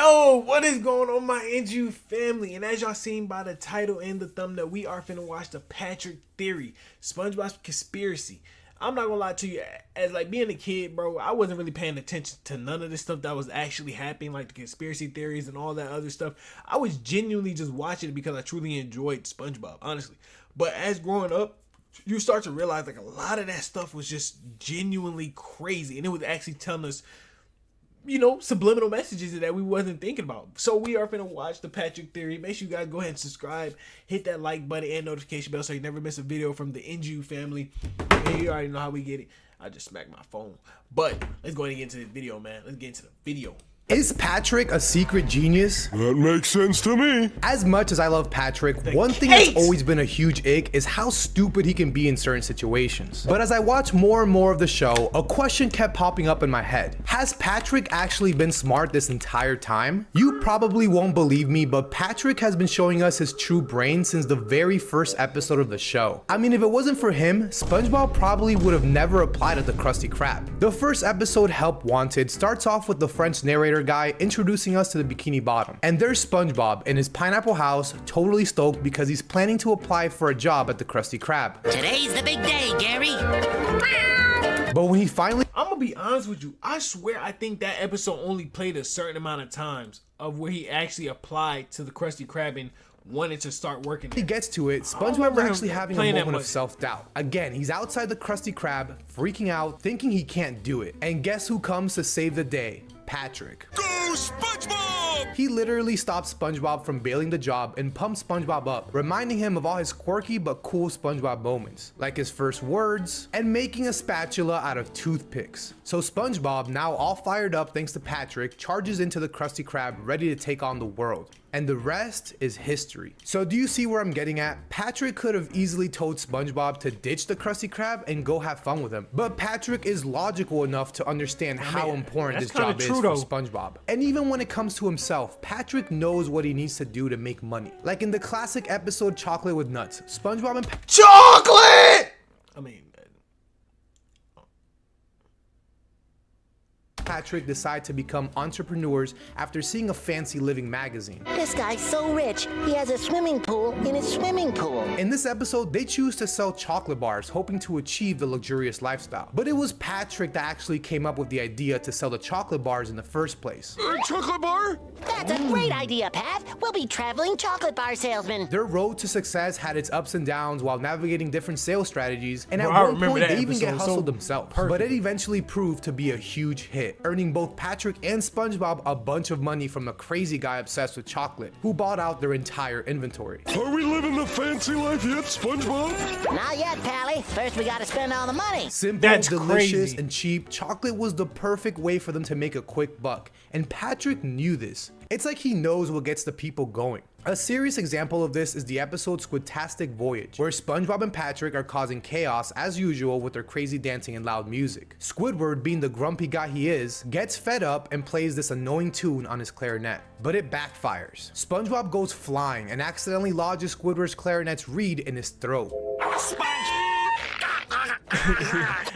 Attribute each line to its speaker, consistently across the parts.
Speaker 1: Yo, what is going on, my NGU family? And as y'all seen by the title and the thumbnail, we are finna watch the Patrick Theory, SpongeBob Conspiracy. I'm not gonna lie to you, as like being a kid, bro, I wasn't really paying attention to none of this stuff that was actually happening, like the conspiracy theories and all that other stuff. I was genuinely just watching it because I truly enjoyed SpongeBob, honestly. But as growing up, you start to realize like a lot of that stuff was just genuinely crazy, and it was actually telling us, you know, subliminal messages that we wasn't thinking about. So we are finna watch the Patrick Theory. Make sure you guys go ahead and subscribe, hit that like button and notification bell so you never miss a video from the NGU family. And you already know how we get it. I just smacked my phone. But let's go ahead and get into the video, man. Let's get into the video.
Speaker 2: Is Patrick a secret genius?
Speaker 3: That makes sense to me.
Speaker 2: As much as I love Patrick, one thing that's always been a huge ick is how stupid he can be in certain situations. But as I watch more and more of the show, a question kept popping up in my head. Has Patrick actually been smart this entire time? You probably won't believe me, but Patrick has been showing us his true brain since the very first episode of the show. I mean, if it wasn't for him, SpongeBob probably would have never applied at the Krusty Krab. The first episode, Help Wanted, starts off with the French narrator guy introducing us to the Bikini Bottom. And there's SpongeBob in his pineapple house, totally stoked because he's planning to apply for a job at the Krusty Krab.
Speaker 4: Today's the big day, Gary.
Speaker 2: But when he finally...
Speaker 1: I'm gonna be honest with you. I swear I think that episode only played a certain amount of times of where he actually applied to the Krusty Krab and wanted to start working there.
Speaker 2: He gets to it, SpongeBob's actually having a moment of self-doubt. Again, he's outside the Krusty Krab, freaking out, thinking he can't do it. And guess who comes to save the day? Patrick.
Speaker 3: Go SpongeBob!
Speaker 2: He literally stops SpongeBob from bailing the job and pumps SpongeBob up, reminding him of all his quirky but cool SpongeBob moments, like his first words and making a spatula out of toothpicks. So SpongeBob, now all fired up thanks to Patrick, charges into the Krusty Krab ready to take on the world. And the rest is history. So do you see where I'm getting at? Patrick could have easily told SpongeBob to ditch the Krusty Krab and go have fun with him. But Patrick is logical enough to understand how important this job is for SpongeBob. And even when it comes to himself, Patrick knows what he needs to do to make money. Like in the classic episode Chocolate with Nuts, SpongeBob and
Speaker 1: Chocolate! I mean,
Speaker 2: Patrick decide to become entrepreneurs after seeing a fancy living magazine.
Speaker 4: This guy's so rich, he has a swimming pool in his swimming pool.
Speaker 2: In this episode, they choose to sell chocolate bars, hoping to achieve the luxurious lifestyle. But it was Patrick that actually came up with the idea to sell the chocolate bars in the first place.
Speaker 3: Chocolate bar?
Speaker 4: That's a great idea, Pat. We'll be traveling chocolate bar salesmen.
Speaker 2: Their road to success had its ups and downs while navigating different sales strategies, and at
Speaker 1: Bro,
Speaker 2: one point they even get hustled themselves. But it eventually proved to be a huge hit, earning both Patrick and SpongeBob a bunch of money from a crazy guy obsessed with chocolate, who bought out their entire inventory.
Speaker 3: Are we living the fancy life yet, SpongeBob?
Speaker 4: Not yet, Pally. First we gotta spend all the money.
Speaker 2: Simple,
Speaker 1: That's
Speaker 2: delicious,
Speaker 1: crazy.
Speaker 2: and cheap, chocolate was the perfect way for them to make a quick buck, and Patrick knew this. It's like he knows what gets the people going. A serious example of this is the episode Squidtastic Voyage, where SpongeBob and Patrick are causing chaos as usual with their crazy dancing and loud music. Squidward, being the grumpy guy he is, gets fed up and plays this annoying tune on his clarinet. But it backfires. SpongeBob goes flying and accidentally lodges Squidward's clarinet's reed in his throat.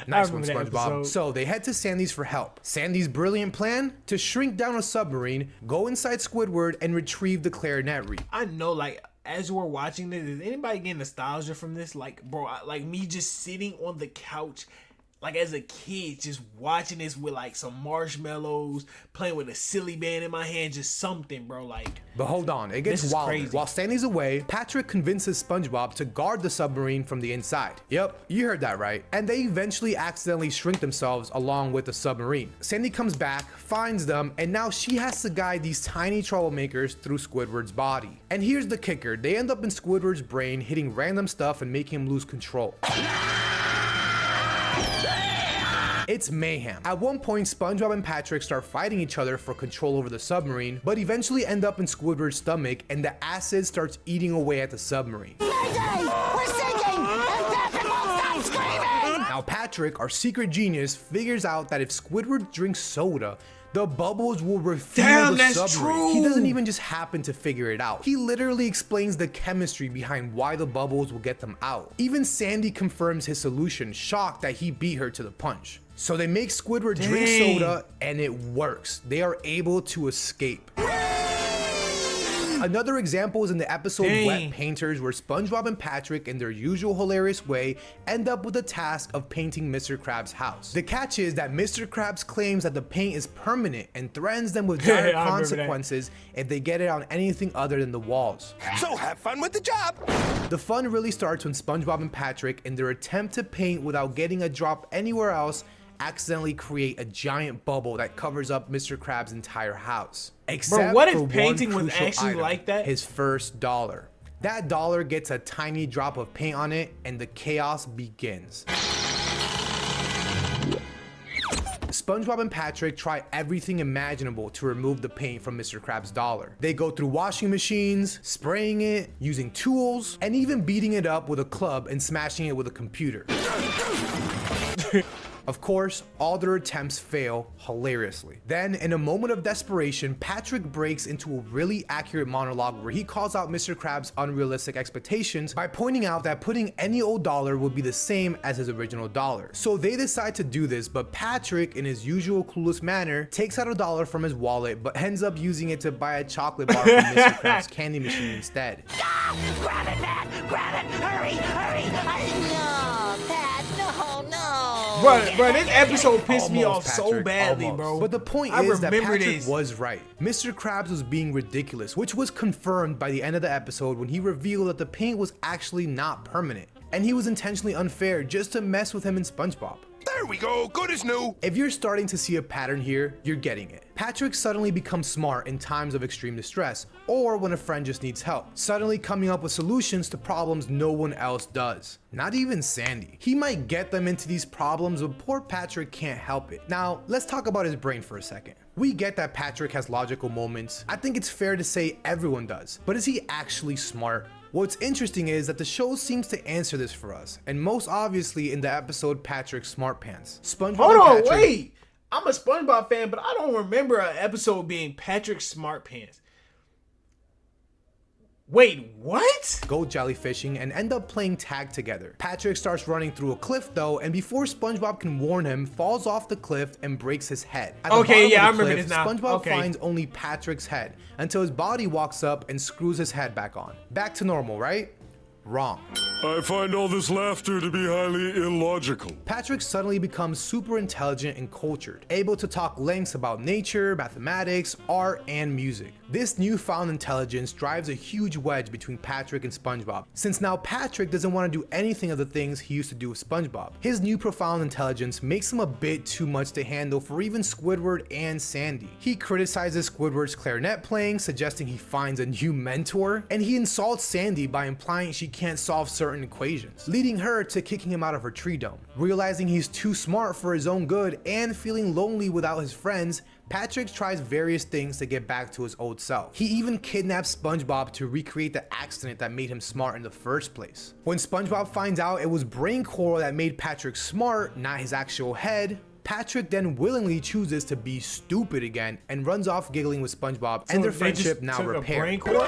Speaker 2: Nice one, SpongeBob. So they head to Sandy's for help. Sandy's brilliant plan? To shrink down a submarine, go inside Squidward, and retrieve the clarinet reed.
Speaker 1: I know, like, as we're watching this, is anybody getting nostalgia from this? Like, bro, like me just sitting on the couch, like as a kid, just watching this with like some marshmallows, playing with a silly band in my hand, just something, bro. Like,
Speaker 2: but hold on, it gets wild. While Sandy's away, Patrick convinces SpongeBob to guard the submarine from the inside. Yep, you heard that right. And they eventually accidentally shrink themselves along with the submarine. Sandy comes back, finds them, and now she has to guide these tiny troublemakers through Squidward's body. And here's the kicker, they end up in Squidward's brain, hitting random stuff and making him lose control. It's mayhem. At one point, SpongeBob and Patrick start fighting each other for control over the submarine, but eventually end up in Squidward's stomach and the acid starts eating away at the submarine.
Speaker 4: Mayday! We're sinking! And Patrick won't stop screaming!
Speaker 2: Now Patrick, our secret genius, figures out that if Squidward drinks soda, the bubbles will refuel the submarine. He doesn't even just happen to figure it out. He literally explains the chemistry behind why the bubbles will get them out. Even Sandy confirms his solution, shocked that he beat her to the punch. So they make Squidward drink soda and it works. They are able to escape. Another example is in the episode
Speaker 1: Dang.
Speaker 2: Wet Painters, where SpongeBob and Patrick, in their usual hilarious way, end up with the task of painting Mr. Krabs' house. The catch is that Mr. Krabs claims that the paint is permanent and threatens them with dire
Speaker 1: I remember that.
Speaker 2: consequences if they get it on anything other than the walls.
Speaker 3: So have fun with the job.
Speaker 2: The fun really starts when SpongeBob and Patrick, in their attempt to paint without getting a drop anywhere else, accidentally create a giant bubble that covers up Mr. Krabs' entire house. Except
Speaker 1: what if
Speaker 2: for one
Speaker 1: painting was
Speaker 2: crucial
Speaker 1: actually
Speaker 2: item,
Speaker 1: like that?
Speaker 2: his first dollar. That dollar gets a tiny drop of paint on it, and the chaos begins. SpongeBob and Patrick try everything imaginable to remove the paint from Mr. Krabs' dollar. They go through washing machines, spraying it, using tools, and even beating it up with a club and smashing it with a computer. Of course, all their attempts fail hilariously. Then, in a moment of desperation, Patrick breaks into a really accurate monologue where he calls out Mr. Krabs' unrealistic expectations by pointing out that putting any old dollar would be the same as his original dollar. So they decide to do this, but Patrick, in his usual clueless manner, takes out a dollar from his wallet but ends up using it to buy a chocolate bar from Mr. Krabs' candy machine instead.
Speaker 4: Grab it, Matt! Grab it! Hurry! No, Pat! No!
Speaker 1: Bro, this episode pissed me off
Speaker 2: Almost,
Speaker 1: so
Speaker 2: Patrick,
Speaker 1: badly,
Speaker 2: almost.
Speaker 1: bro.
Speaker 2: But the point
Speaker 1: I
Speaker 2: is that
Speaker 1: remember
Speaker 2: Patrick
Speaker 1: this.
Speaker 2: was right. Mr. Krabs was being ridiculous, which was confirmed by the end of the episode when he revealed that the paint was actually not permanent, and he was intentionally unfair just to mess with him and SpongeBob.
Speaker 3: There we go. Good as new.
Speaker 2: If you're starting to see a pattern here, you're getting it. Patrick suddenly becomes smart in times of extreme distress, or when a friend just needs help, suddenly coming up with solutions to problems no one else does. Not even Sandy. He might get them into these problems, but poor Patrick can't help it. Now, let's talk about his brain for a second. We get that Patrick has logical moments. I think it's fair to say everyone does, but is he actually smart? What's interesting is that the show seems to answer this for us, and most obviously in the episode Patrick Smart Pants. SpongeBob
Speaker 1: Hold
Speaker 2: and
Speaker 1: on,
Speaker 2: Patrick-
Speaker 1: wait. I'm a SpongeBob fan, but I don't remember an episode being Patrick Smart Pants. Wait, what?
Speaker 2: go jellyfishing and end up playing tag together. Patrick starts running through a cliff though, and before SpongeBob can warn him, falls off the cliff and breaks his head. At the
Speaker 1: Okay,
Speaker 2: bottom
Speaker 1: yeah, I
Speaker 2: of the
Speaker 1: remember
Speaker 2: cliff,
Speaker 1: this now.
Speaker 2: SpongeBob
Speaker 1: Okay.
Speaker 2: finds only Patrick's head until his body walks up and screws his head back on. Back to normal, right? Wrong.
Speaker 3: I find all this laughter to be highly illogical.
Speaker 2: Patrick suddenly becomes super intelligent and cultured, able to talk lengths about nature, mathematics, art, and music. This newfound intelligence drives a huge wedge between Patrick and SpongeBob, since now Patrick doesn't want to do anything of the things he used to do with SpongeBob. His new profound intelligence makes him a bit too much to handle for even Squidward and Sandy. He criticizes Squidward's clarinet playing, suggesting he finds a new mentor, and he insults Sandy by implying she can't solve certain equations, leading her to kicking him out of her tree dome. Realizing he's too smart for his own good and feeling lonely without his friends, Patrick tries various things to get back to his old self. He even kidnaps SpongeBob to recreate the accident that made him smart in the first place. When SpongeBob finds out it was brain coral that made Patrick smart, not his actual head, Patrick then willingly chooses to be stupid again and runs off giggling with SpongeBob, and their
Speaker 1: They
Speaker 2: friendship
Speaker 1: just
Speaker 2: now
Speaker 1: took a
Speaker 2: repaired.
Speaker 1: brain core?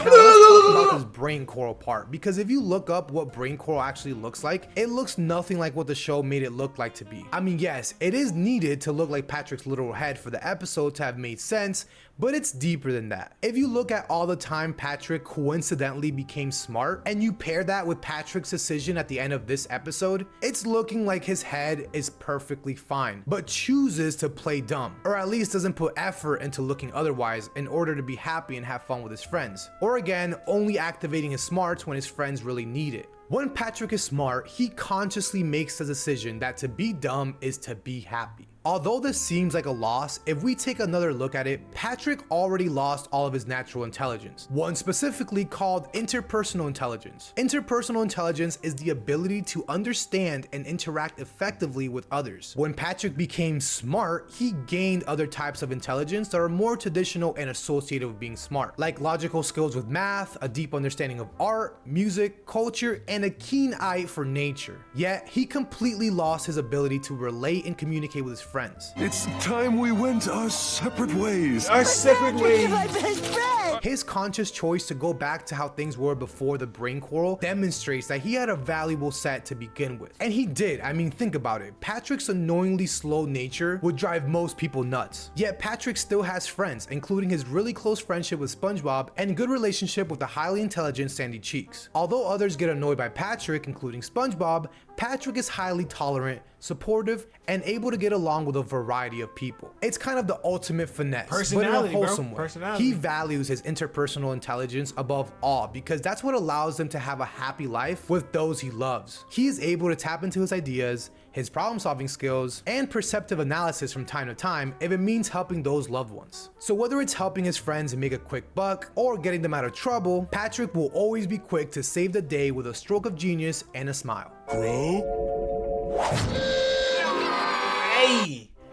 Speaker 2: Now let's talk about this brain coral part, because if you look up what brain coral actually looks like, it looks nothing like what the show made it look like to be. I mean, yes, it is needed to look like Patrick's literal head for the episode to have made sense, but it's deeper than that. If you look at all the time Patrick coincidentally became smart, and you pair that with Patrick's decision at the end of this episode, it's looking like his head is perfectly fine, but chooses to play dumb, or at least doesn't put effort into looking otherwise in order to be happy and have fun with his friends. Or again, only activating his smarts when his friends really need it. When Patrick is smart, he consciously makes the decision that to be dumb is to be happy. Although this seems like a loss, if we take another look at it, Patrick already lost all of his natural intelligence, one specifically called interpersonal intelligence. Interpersonal intelligence is the ability to understand and interact effectively with others. When Patrick became smart, he gained other types of intelligence that are more traditional and associated with being smart, like logical skills with math, a deep understanding of art, music, culture, and a keen eye for nature. Yet, he completely lost his ability to relate and communicate with his friends.
Speaker 3: It's time we went our separate ways.
Speaker 1: Our separate
Speaker 4: Patrick,
Speaker 1: ways.
Speaker 4: you're my best friend.
Speaker 2: His conscious choice to go back to how things were before the brain quarrel demonstrates that he had a valuable set to begin with. And he did. I mean, think about it. Patrick's annoyingly slow nature would drive most people nuts. Yet Patrick still has friends, including his really close friendship with SpongeBob and good relationship with the highly intelligent Sandy Cheeks. Although others get annoyed by Patrick, including SpongeBob, Patrick is highly tolerant, supportive, and able to get along with a variety of people. It's kind of the ultimate finesse, but in a
Speaker 1: Personality, bro.
Speaker 2: wholesome way.
Speaker 1: Personality.
Speaker 2: He values his interpersonal intelligence above all because that's what allows him to have a happy life with those he loves. He is able to tap into his ideas, his problem-solving skills, and perceptive analysis from time to time if it means helping those loved ones. So whether it's helping his friends make a quick buck or getting them out of trouble, Patrick will always be quick to save the day with a stroke of genius and a smile.
Speaker 1: Hey,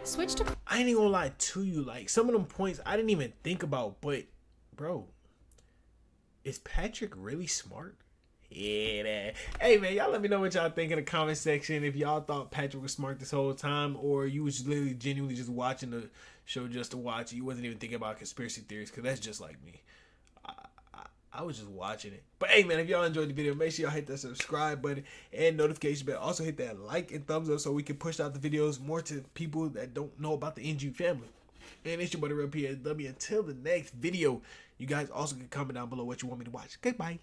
Speaker 5: Switch to
Speaker 1: I ain't even gonna lie to you. Like, some of them points I didn't even think about, but bro, is Patrick really smart? Yeah. Hey man, y'all let me know what y'all think in the comment section. If y'all thought Patrick was smart this whole time, or you was literally genuinely just watching the show just to watch it. You wasn't even thinking about conspiracy theories, because that's just like me. I was just watching it. But hey man, if y'all enjoyed the video, make sure y'all hit that subscribe button and notification bell. Also hit that like and thumbs up so we can push out the videos more to people that don't know about the NG family. And it's your buddy Real PSW. Until the next video, you guys also can comment down below what you want me to watch. Goodbye.